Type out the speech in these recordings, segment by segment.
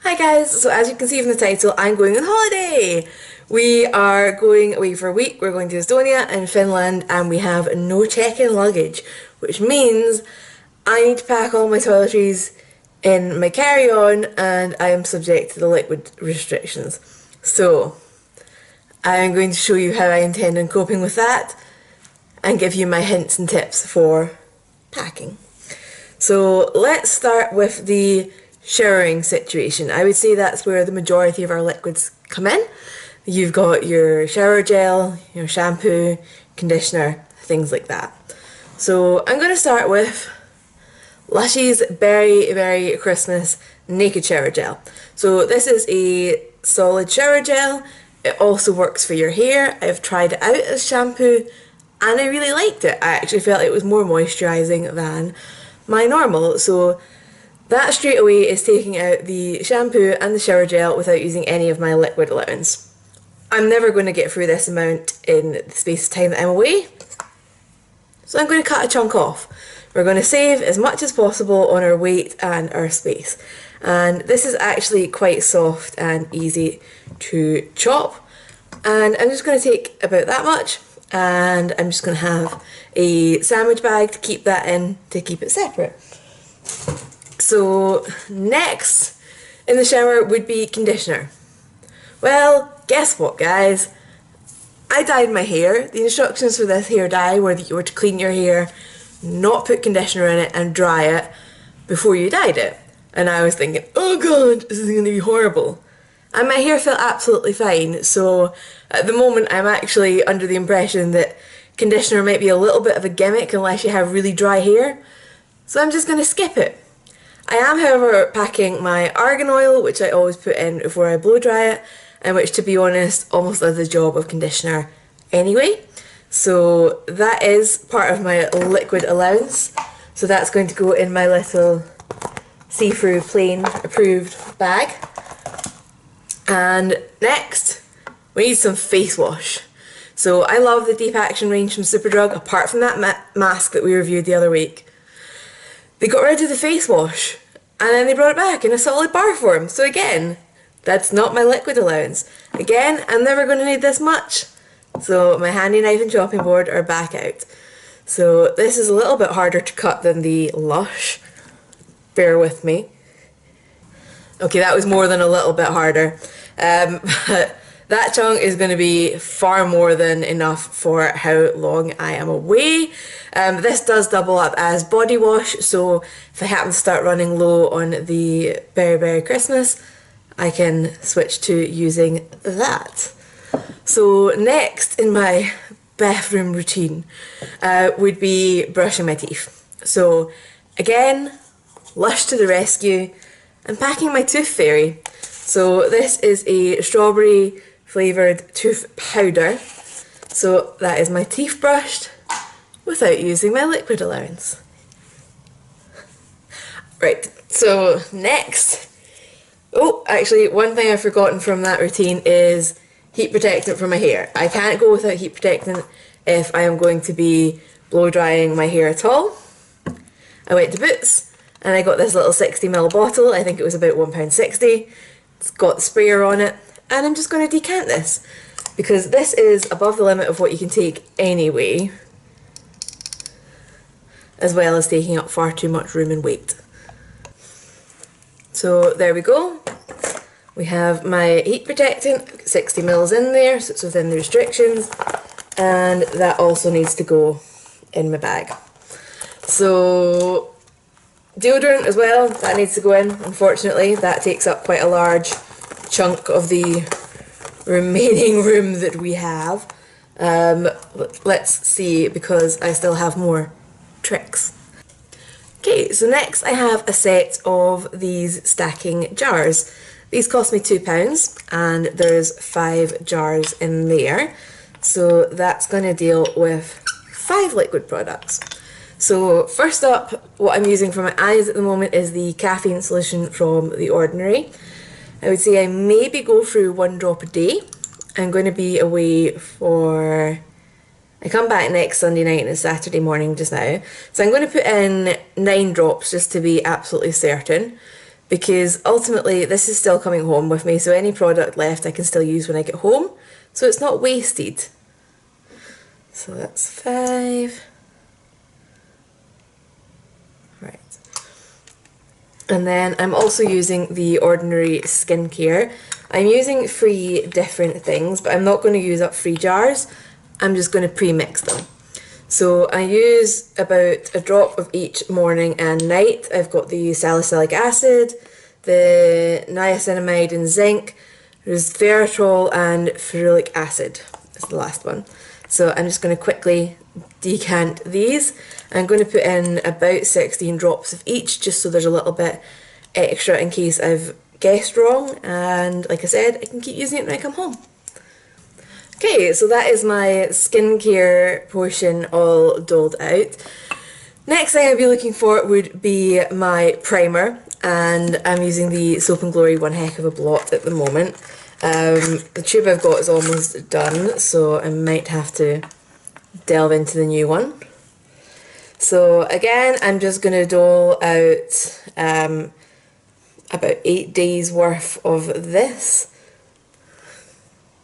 Hi guys, so as you can see from the title, I'm going on holiday! We are going away for a week, we're going to Estonia and Finland, and we have no check-in luggage, which means I need to pack all my toiletries in my carry-on and I am subject to the liquid restrictions. So, I'm going to show you how I intend on coping with that and give you my hints and tips for packing. So let's start with the showering situation. I would say that's where the majority of our liquids come in. You've got your shower gel, your shampoo, conditioner, things like that. So I'm going to start with Lush's Berry Berry Christmas Naked Shower Gel. So this is a solid shower gel. It also works for your hair. I've tried it out as shampoo and I really liked it. I actually felt it was more moisturising than my normal. So that straight away is taking out the shampoo and the shower gel without using any of my liquid allowance. I'm never going to get through this amount in the space of time that I'm away, so I'm going to cut a chunk off. We're going to save as much as possible on our weight and our space. And this is actually quite soft and easy to chop. And I'm just going to take about that much, and I'm just going to have a sandwich bag to keep that in to keep it separate. So next in the shower would be conditioner. Well, guess what guys? I dyed my hair. The instructions for this hair dye were that you were to clean your hair, not put conditioner in it and dry it before you dyed it. And I was thinking, oh god, this is going to be horrible. And my hair felt absolutely fine, so at the moment I'm actually under the impression that conditioner might be a little bit of a gimmick unless you have really dry hair. So I'm just going to skip it. I am, however, packing my argan oil, which I always put in before I blow dry it, and which, to be honest, almost does the job of conditioner anyway. So that is part of my liquid allowance. So that's going to go in my little see-through plain approved bag. And next, we need some face wash. So I love the Deep Action range from Superdrug, apart from that mask that we reviewed the other week. They got rid of the face wash and then they brought it back in a solid bar form. So again, that's not my liquid allowance. Again, I'm never going to need this much. So my handy knife and chopping board are back out. So this is a little bit harder to cut than the Lush. Bear with me. Okay, that was more than a little bit harder. But that chunk is going to be far more than enough for how long I am away. This does double up as body wash, so if I happen to start running low on the Berry Berry Christmas, I can switch to using that. So next in my bathroom routine would be brushing my teeth. So again, Lush to the rescue. I'm packing my Tooth Fairy. So this is a strawberry flavoured tooth powder. So that is my teeth brushed without using my liquid allowance. Right, so next. Oh, actually one thing I've forgotten from that routine is heat protectant for my hair. I can't go without heat protectant if I am going to be blow drying my hair at all. I went to Boots and I got this little 60ml bottle. I think it was about £1.60. It's got the sprayer on it, and I'm just going to decant this because this is above the limit of what you can take anyway, as well as taking up far too much room and weight. So there we go. We have my heat protectant, 60ml in there, so it's within the restrictions, and that also needs to go in my bag. So deodorant as well, that needs to go in. Unfortunately, that takes up quite a large chunk of the remaining room that we have. Let's see, because I still have more tricks. Okay, so next I have a set of these stacking jars. These cost me £2 and there's 5 jars in there. So that's going to deal with 5 liquid products. So first up, what I'm using for my eyes at the moment is the caffeine solution from The Ordinary. I would say I maybe go through 1 drop a day. I'm going to be away for... I come back next Sunday night and it's Saturday morning just now. So I'm going to put in 9 drops just to be absolutely certain, because ultimately this is still coming home with me, so any product left I can still use when I get home, so it's not wasted. So that's 5. Right. And then I'm also using the Ordinary skincare. I'm using 3 different things, but I'm not going to use up 3 jars. I'm just going to pre-mix them. So I use about a drop of each morning and night. I've got the salicylic acid, the niacinamide and zinc, resveratrol and ferulic acid is the last one. So I'm just going to quickly decant these. I'm going to put in about 16 drops of each, just so there's a little bit extra in case I've guessed wrong, and like I said, I can keep using it when I come home. Okay, so that is my skincare portion all doled out. Next thing I'd be looking for would be my primer, and I'm using the Soap & Glory One Heck of a Blot at the moment. The tube I've got is almost done, so I might have to delve into the new one. So again, I'm just going to dole out about 8 days worth of this,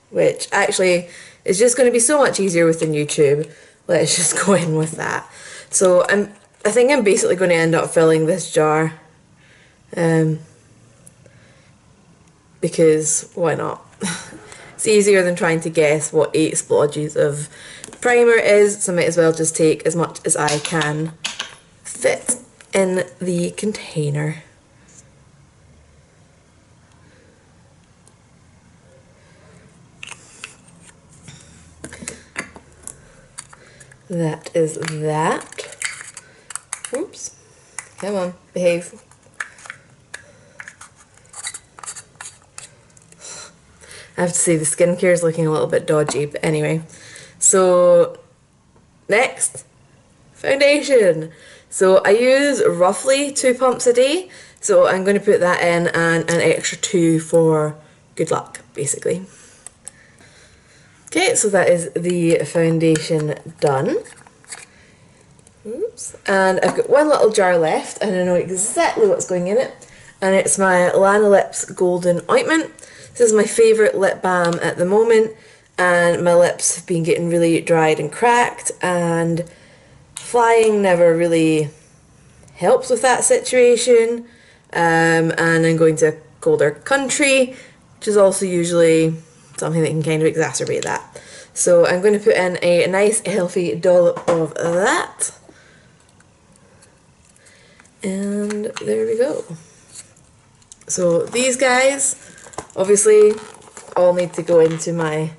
which actually is just going to be so much easier with the new tube. Let's just go in with that. So I think I'm basically going to end up filling this jar, because why not? It's easier than trying to guess what 8 splodges of primer is, so I might as well just take as much as I can fit in the container. That is that. Oops. Come on, behave. I have to say the skincare is looking a little bit dodgy, but anyway. So, next, foundation. So I use roughly 2 pumps a day, so I'm going to put that in and an extra 2 for good luck, basically. Okay, so that is the foundation done. Oops. And I've got one little jar left, and I know exactly what's going in it, and it's my Lanolips Golden Ointment. This is my favourite lip balm at the moment, and my lips have been getting really dried and cracked, and flying never really helps with that situation. And I'm going to a colder country, which is also usually something that can kind of exacerbate that. So I'm going to put in a nice healthy dollop of that. And there we go. So these guys obviously all need to go into my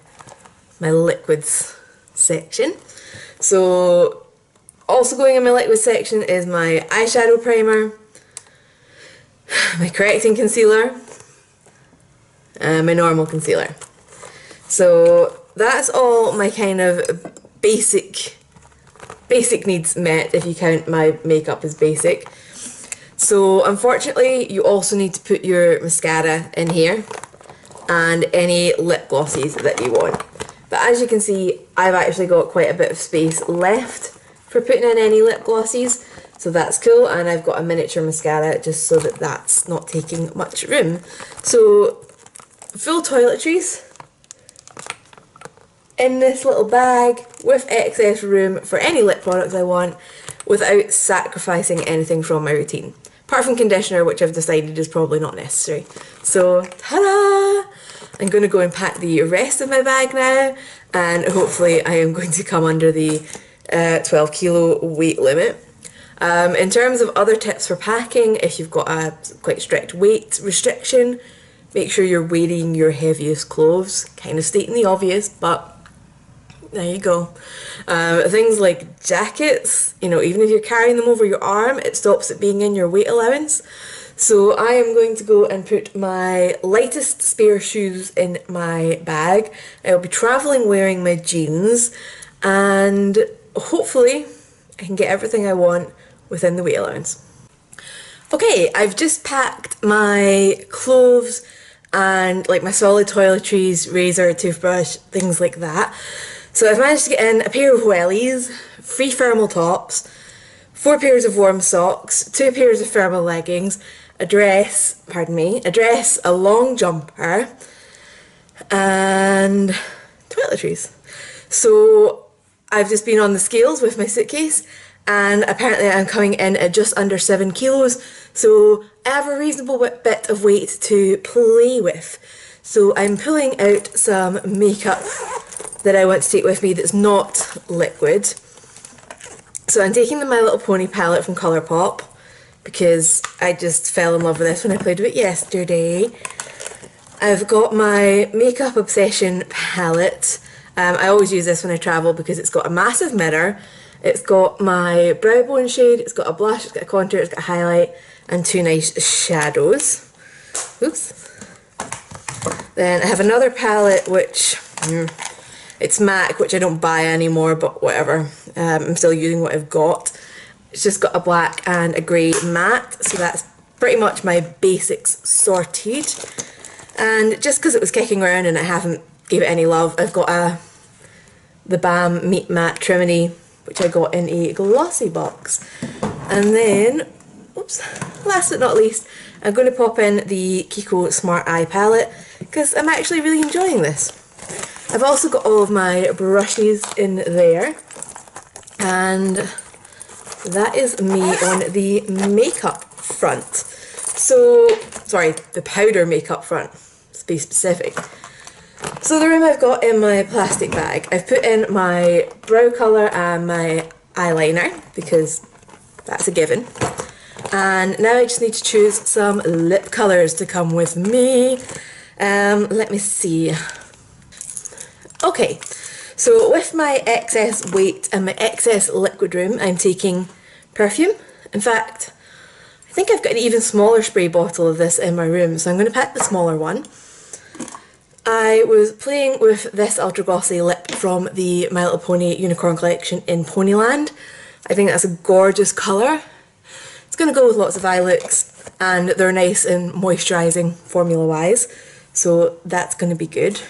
liquids section. So also going in my liquid section is my eyeshadow primer, my correcting concealer, and my normal concealer. So that's all my kind of basic needs met, if you count my makeup as basic. So unfortunately you also need to put your mascara in here and any lip glosses that you want. But as you can see, I've actually got quite a bit of space left for putting in any lip glosses, so that's cool, and I've got a miniature mascara just so that that's not taking much room. So full toiletries in this little bag with excess room for any lip products I want without sacrificing anything from my routine. Apart from conditioner, which I've decided is probably not necessary. So, ta-da! I'm going to go and pack the rest of my bag now, and hopefully I am going to come under the 12 kilo weight limit. In terms of other tips for packing, if you've got a quite strict weight restriction, make sure you're wearing your heaviest clothes. Kind of stating the obvious, but there you go. Things like jackets, you know, even if you're carrying them over your arm, it stops it being in your weight allowance. So I am going to go and put my lightest spare shoes in my bag. I'll be travelling wearing my jeans, and hopefully I can get everything I want within the weight allowance. Okay, I've just packed my clothes and like my solid toiletries, razor, toothbrush, things like that. So I've managed to get in a pair of wellies, 3 thermal tops, 4 pairs of warm socks, 2 pairs of thermal leggings, a dress, a dress, a long jumper, and toiletries. So I've just been on the scales with my suitcase, and apparently I'm coming in at just under 7 kilos, so I have a reasonable bit of weight to play with. So I'm pulling out some makeup that I want to take with me that's not liquid. So I'm taking the My Little Pony palette from Colourpop, because I just fell in love with this when I played with it yesterday. I've got my Makeup Obsession palette. I always use this when I travel because it's got a massive mirror, it's got my brow bone shade, it's got a blush, it's got a contour, it's got a highlight, and 2 nice shadows. Oops. Then I have another palette which, it's MAC, which I don't buy anymore, but whatever. I'm still using what I've got. It's just got a black and a grey matte, so that's pretty much my basics sorted. And just because it was kicking around and I haven't gave it any love, I've got the BAM Meet Matte Trimini, which I got in a glossy box. And then, oops, last but not least, I'm going to pop in the Kiko Smart Eye palette because I'm actually really enjoying this. I've also got all of my brushes in there, and that is me on the makeup front. So, sorry, the powder makeup front, to be specific. So the room I've got in my plastic bag, I've put in my brow colour and my eyeliner because that's a given. And now I just need to choose some lip colours to come with me. Let me see. Okay, so with my excess weight and my excess liquid room, I'm taking perfume. In fact, I think I've got an even smaller spray bottle of this in my room, so I'm going to pick the smaller one. I was playing with this ultra glossy lip from the My Little Pony Unicorn collection in Ponyland. I think that's a gorgeous colour. It's going to go with lots of eye looks, and they're nice and moisturising formula wise, so that's going to be good.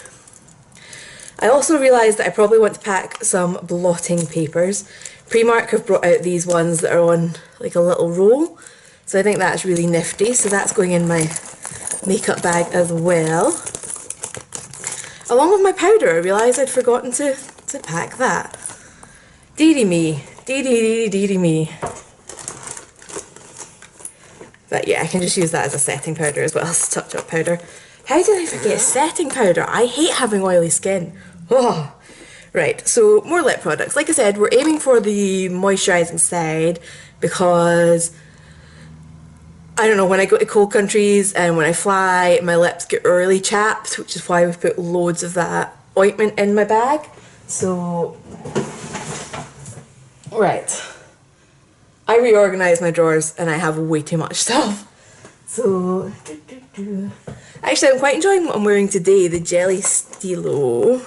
I also realised that I probably want to pack some blotting papers. Primark have brought out these ones that are on like a little roll, so I think that's really nifty, so that's going in my makeup bag as well. Along with my powder, I realised I'd forgotten to pack that. Deedy me. Deedy me. But yeah, I can just use that as a setting powder as well as touch-up powder. How did I forget setting powder? I hate having oily skin. Oh. Right, so more lip products. Like I said, we're aiming for the moisturising side because I don't know, when I go to cold countries and when I fly, my lips get really chapped, which is why we've put loads of that ointment in my bag. So, right. I reorganised my drawers and I have way too much stuff. So, actually I'm quite enjoying what I'm wearing today, the Jelly Stilo.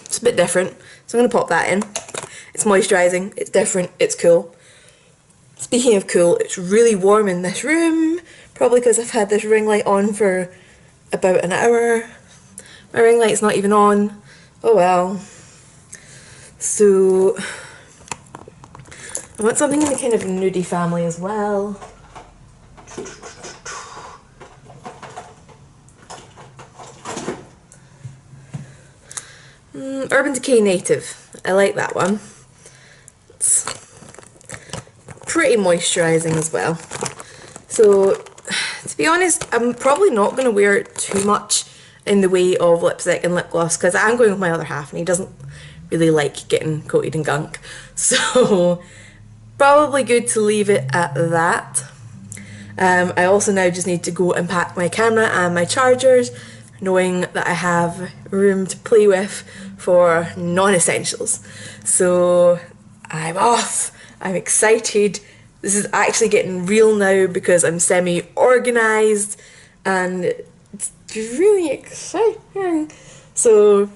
It's a bit different, so I'm going to pop that in. It's moisturising, it's different, it's cool. Speaking of cool, it's really warm in this room, probably because I've had this ring light on for about an hour. My ring light's not even on. Oh well. So, I want something in the kind of nudie family as well. Urban Decay Native. I like that one. It's pretty moisturising as well. So, to be honest, I'm probably not going to wear too much in the way of lipstick and lip gloss because I'm going with my other half and he doesn't really like getting coated in gunk. So, probably good to leave it at that. I also now just need to go and pack my camera and my chargers, knowing that I have room to play with for non-essentials. So, I'm off. I'm excited. This is actually getting real now because I'm semi-organised and it's really exciting. So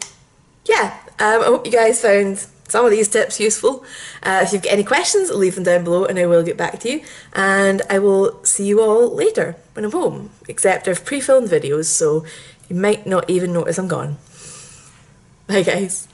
yeah, I hope you guys found some of these tips useful. If you've got any questions, leave them down below and I will get back to you. And I will see you all later when I'm home, except I've pre-filmed videos so you might not even notice I'm gone. Bye guys.